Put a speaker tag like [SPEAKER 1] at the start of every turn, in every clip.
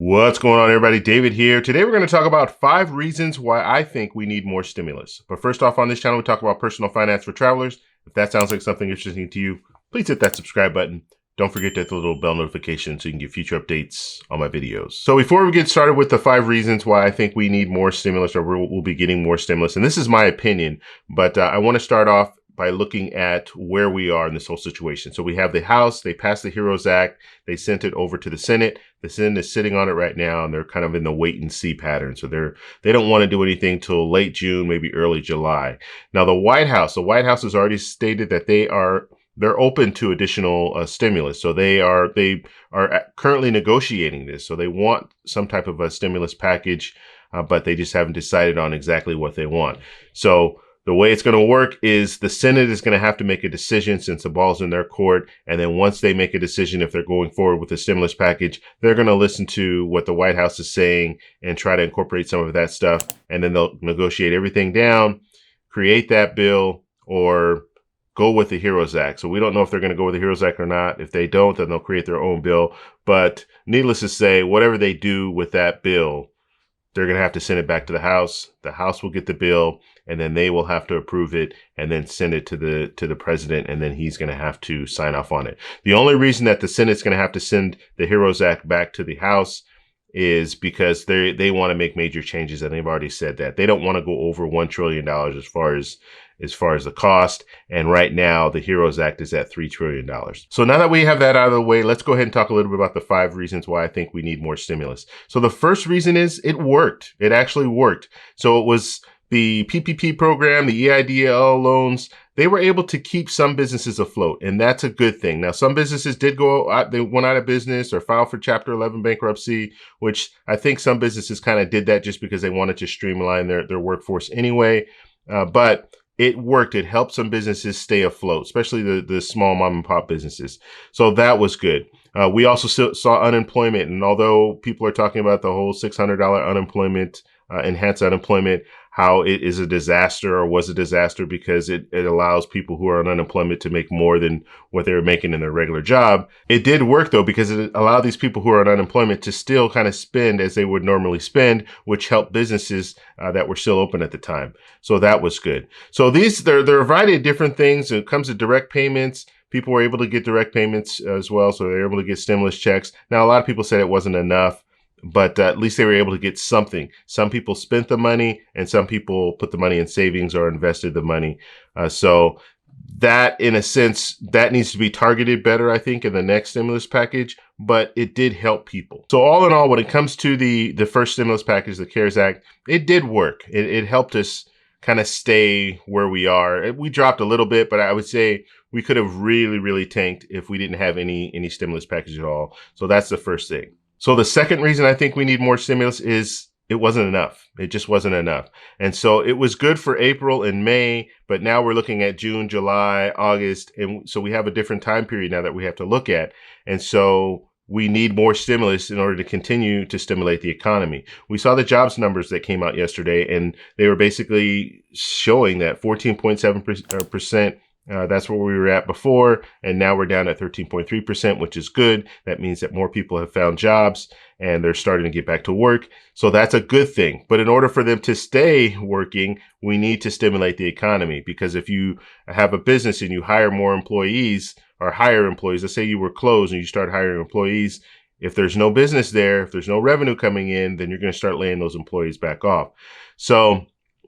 [SPEAKER 1] What's going on, everybody? David here. Today, we're going to talk about 5 reasons why I think we need more stimulus. But first off, on this channel, we talk about personal finance for travelers. If that sounds like something interesting to you, please hit that subscribe button. Don't forget to hit the little bell notification so you can get future updates on my videos. So before we get started with the 5 reasons why I think we need more stimulus, or we'll be getting more stimulus, and this is my opinion, but I want to start off by looking at where we are in this whole situation. So we have the House, they passed the HEROES Act, they sent it over to the Senate. The Senate is sitting on it right now, and they're kind of in the wait and see pattern. So they don't want to do anything till late June, maybe early July. Now the White House has already stated that they're open to additional stimulus. So they are currently negotiating this. So they want some type of a stimulus package, but they just haven't decided on exactly what they want. So the way it's going to work is the Senate is going to have to make a decision since the ball's in their court. And then once they make a decision, if they're going forward with the stimulus package, they're going to listen to what the White House is saying and try to incorporate some of that stuff. And then they'll negotiate everything down, create that bill, or go with the HEROES Act. So we don't know if they're going to go with the HEROES Act or not. If they don't, then they'll create their own bill. But needless to say, whatever they do with that bill, they're going to have to send it back to the House. The House will get the bill, and then they will have to approve it and then send it to the president, and then he's going to have to sign off on it. The only reason that the Senate's going to have to send the HEROES Act back to the House is because they want to make major changes, and they've already said that. They don't want to go over $1 trillion as far as the cost. And right now, the HEROES Act is at $3 trillion. So now that we have that out of the way, let's go ahead and talk a little bit about the 5 reasons why I think we need more stimulus. So the first reason is it worked. It actually worked. So it was the PPP program, the EIDL loans. They were able to keep some businesses afloat, and that's a good thing. Now, some businesses did go out, they went out of business or filed for Chapter 11 bankruptcy, which I think some businesses kind of did that just because they wanted to streamline their workforce anyway. But it worked. It helped some businesses stay afloat, especially the small mom and pop businesses. So that was good. We also saw unemployment. And although people are talking about the whole $600 unemployment, enhanced unemployment, how it is a disaster or was a disaster because it allows people who are on unemployment to make more than what they were making in their regular job. It did work, though, because it allowed these people who are on unemployment to still kind of spend as they would normally spend, which helped businesses that were still open at the time. So that was good. So there are a variety of different things. When it comes to direct payments, people were able to get direct payments as well. So they were able to get stimulus checks. Now, a lot of people said it wasn't enough, but at least they were able to get something. Some people spent the money, and some people put the money in savings or invested the money. So that, in a sense, that needs to be targeted better, I think, in the next stimulus package, but it did help people. So all in all, when it comes to the first stimulus package, the CARES Act, it did work. It helped us kind of stay where we are. We dropped a little bit, but I would say we could have really, really tanked if we didn't have any stimulus package at all. So that's the first thing. So the second reason I think we need more stimulus is it wasn't enough. It just wasn't enough. And so it was good for April and May, but now we're looking at June, July, August. And so we have a different time period now that we have to look at. And so we need more stimulus in order to continue to stimulate the economy. We saw the jobs numbers that came out yesterday, and they were basically showing that 14.7%. That's where we were at before, and now we're down at 13.3%, which is good. That means that more people have found jobs and they're starting to get back to work. So that's a good thing. But in order for them to stay working, we need to stimulate the economy, because if you have a business and you hire more employees or hire employees, let's say you were closed and you start hiring employees, if there's no business there, if there's no revenue coming in, then you're going to start laying those employees back off. So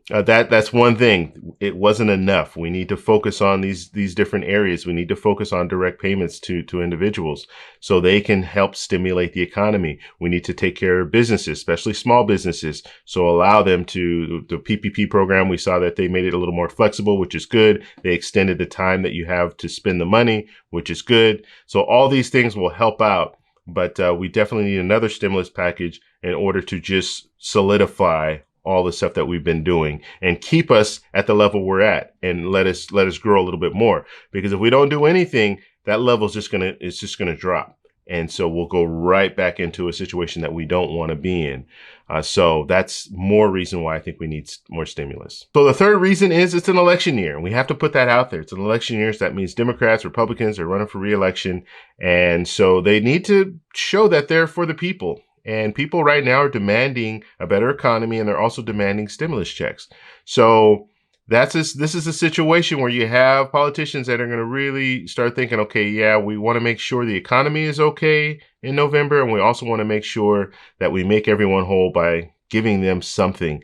[SPEAKER 1] that's one thing. It wasn't enough. We need to focus on these different areas. We need to focus on direct payments to individuals so they can help stimulate the economy. We need to take care of businesses, especially small businesses. So allow them to, the PPP program, we saw that they made it a little more flexible, which is good. They extended the time that you have to spend the money, which is good. So all these things will help out. But we definitely need another stimulus package in order to just solidify all the stuff that we've been doing and keep us at the level we're at and let us grow a little bit more. Because if we don't do anything, that level is just gonna drop. And so we'll go right back into a situation that we don't want to be in. So that's more reason why I think we need more stimulus. So the third reason is it's an election year. And we have to put that out there. It's an election year. So that means Democrats, Republicans are running for re-election. And so they need to show that they're for the people. And people right now are demanding a better economy, and they're also demanding stimulus checks. So this is a situation where you have politicians that are going to really start thinking, okay, yeah, we want to make sure the economy is okay in November, and we also want to make sure that we make everyone whole by giving them something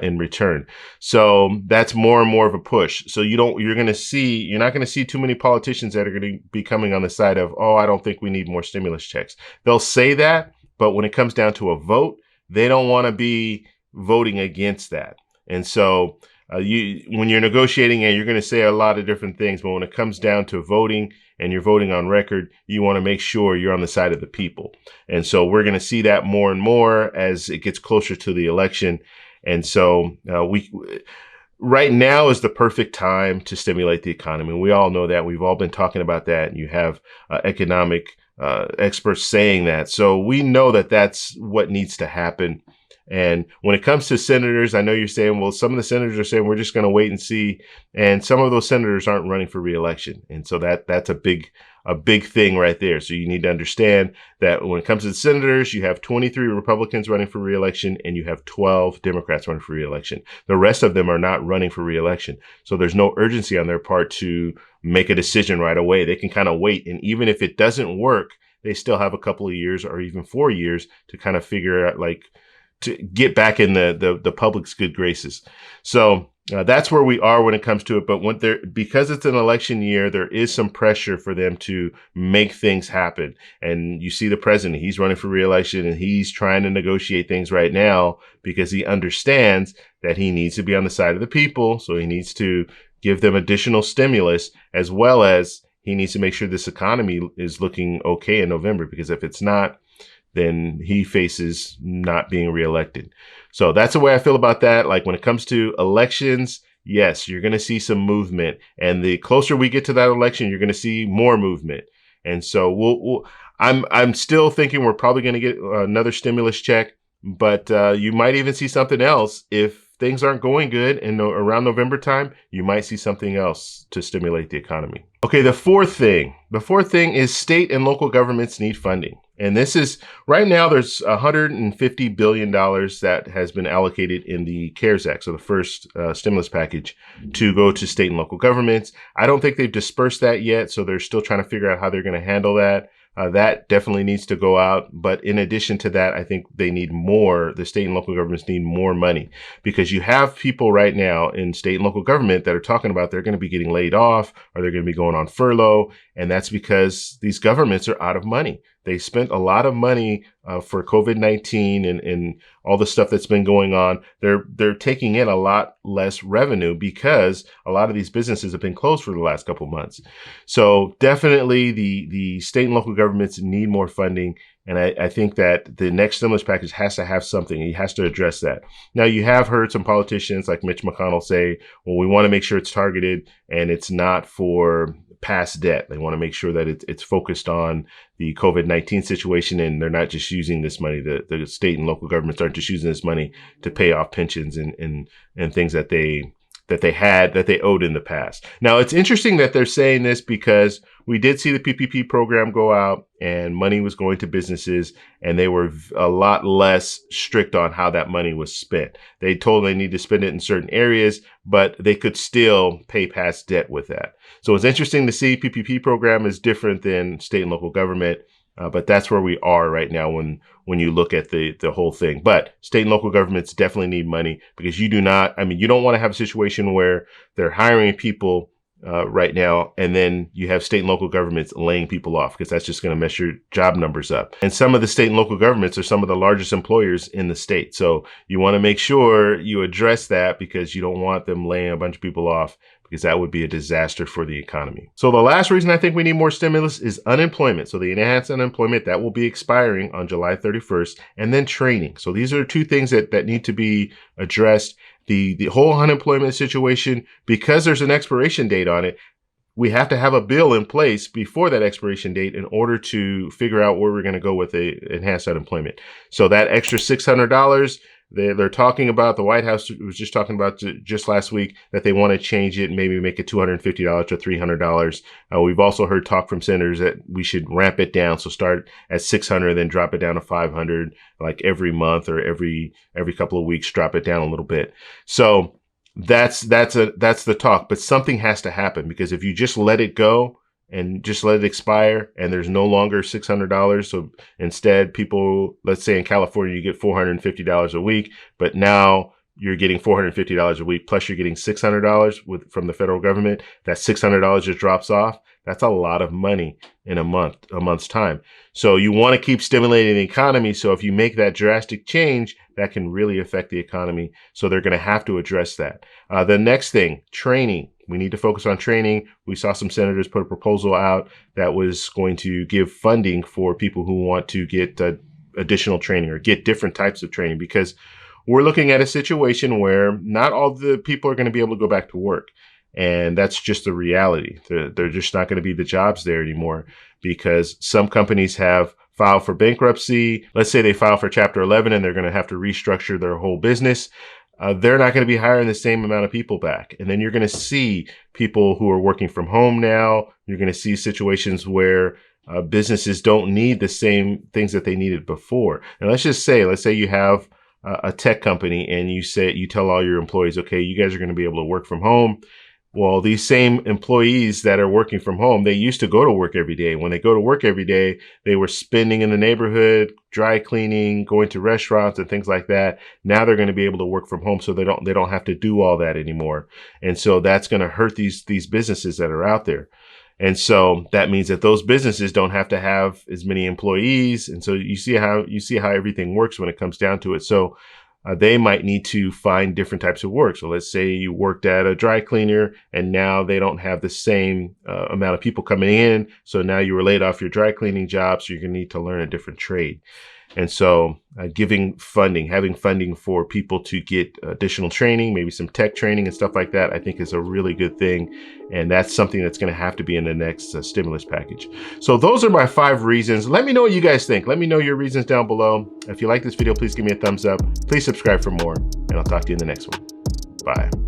[SPEAKER 1] in return. So that's more and more of a push. So you're not going to see too many politicians that are going to be coming on the side of, oh, I don't think we need more stimulus checks. They'll say that, but when it comes down to a vote, they don't want to be voting against that. And so when you're negotiating, and you're going to say a lot of different things, but when it comes down to voting and you're voting on record, you want to make sure you're on the side of the people. And so we're going to see that more and more as it gets closer to the election. And so right now is the perfect time to stimulate the economy. We all know that. We've all been talking about that. And you have economic experts saying that. So we know that that's what needs to happen. And when it comes to senators, I know you're saying, well, some of the senators are saying we're just going to wait and see. And some of those senators aren't running for reelection. And so that's a big thing right there. So you need to understand that when it comes to the senators, you have 23 Republicans running for reelection and you have 12 Democrats running for reelection. The rest of them are not running for reelection. So there's no urgency on their part to make a decision right away. They can kind of wait. And even if it doesn't work, they still have a couple of years or even 4 years to kind of figure out, to get back in the public's good graces. So that's where we are when it comes to it. But because it's an election year, there is some pressure for them to make things happen. And you see the president, he's running for reelection and he's trying to negotiate things right now because he understands that he needs to be on the side of the people. So he needs to give them additional stimulus, as well as he needs to make sure this economy is looking okay in November, because if it's not, then he faces not being reelected. So that's the way I feel about that. Like when it comes to elections, yes, you're going to see some movement. And the closer we get to that election, you're going to see more movement. And so I'm still thinking we're probably going to get another stimulus check, but you might even see something else. If things aren't going good and around November time, you might see something else to stimulate the economy. Okay, the fourth thing is state and local governments need funding. And this is, right now, there's $150 billion that has been allocated in the CARES Act, so the first stimulus package, to go to state and local governments. I don't think they've dispersed that yet, so they're still trying to figure out how they're going to handle that. That definitely needs to go out. But in addition to that, I think they need more. The state and local governments need more money, because you have people right now in state and local government that are talking about they're going to be getting laid off or they're going to be going on furlough. And that's because these governments are out of money. They spent a lot of money for COVID-19 and all the stuff that's been going on. They're taking in a lot less revenue because a lot of these businesses have been closed for the last couple of months. So definitely the state and local governments need more funding. And I think that the next stimulus package has to have something. He has to address that. Now, you have heard some politicians like Mitch McConnell say, well, we want to make sure it's targeted and it's not for past debt. They want to make sure that it's focused on the COVID-19 situation, and they're not just using this money. The state and local governments aren't just using this money to pay off pensions and things that they owed in the past. Now, it's interesting that they're saying this because we did see the PPP program go out and money was going to businesses, and they were a lot less strict on how that money was spent. They told they need to spend it in certain areas, but they could still pay past debt with that. So it's interesting to see PPP program is different than state and local government. But that's where we are right now when you look at the whole thing. But state and local governments definitely need money, because you don't want to have a situation where they're hiring people right now, and then you have state and local governments laying people off, because that's just going to mess your job numbers up. And some of the state and local governments are some of the largest employers in the state. So you want to make sure you address that, because you don't want them laying a bunch of people off, because that would be a disaster for the economy. So the last reason I think we need more stimulus is unemployment. So the enhanced unemployment, that will be expiring on July 31st, and then training. So these are two things that need to be addressed. The whole unemployment situation, because there's an expiration date on it, we have to have a bill in place before that expiration date in order to figure out where we're going to go with the enhanced unemployment. So that extra $600, They're talking about, the White House was just talking about just last week that they want to change it, maybe make it $250 to $300. We've also heard talk from senators that we should ramp it down. So start at 600, then drop it down to 500, like every month or every couple of weeks, drop it down a little bit. So that's the talk, but something has to happen, because if you just let it go and just let it expire and there's no longer $600. So instead, people, let's say in California, you get $450 a week, but now you're getting $450 a week, plus you're getting $600 from the federal government. That $600 just drops off. That's a lot of money in a month's time. So you want to keep stimulating the economy. So if you make that drastic change, that can really affect the economy. So they're going to have to address that. The next thing, training. We need to focus on training. We saw some senators put a proposal out that was going to give funding for people who want to get additional training or get different types of training, because we're looking at a situation where not all the people are going to be able to go back to work. And that's just the reality. They're just not going to be the jobs there anymore, because some companies have filed for bankruptcy. Let's say they file for Chapter 11 and they're going to have to restructure their whole business. They're not going to be hiring the same amount of people back. And then you're going to see people who are working from home now. You're going to see situations where businesses don't need the same things that they needed before. And let's say you have a tech company and you tell all your employees, okay, you guys are going to be able to work from home. Well, these same employees that are working from home, they used to go to work every day. When they go to work every day, they were spending in the neighborhood, dry cleaning, going to restaurants and things like that. Now they're going to be able to work from home, so they don't have to do all that anymore. And so that's going to hurt these businesses that are out there. And so that means that those businesses don't have to have as many employees. And so you see how everything works when it comes down to it. So they might need to find different types of work. So let's say you worked at a dry cleaner and now they don't have the same amount of people coming in. So now you were laid off your dry cleaning job. So you're going to need to learn a different trade. And so having funding for people to get additional training, maybe some tech training and stuff like that, I think is a really good thing. And that's something that's going to have to be in the next stimulus package. So those are my 5 reasons. Let me know what you guys think. Let me know your reasons down below. If you like this video, please give me a thumbs up. Please subscribe for more, and I'll talk to you in the next one. Bye.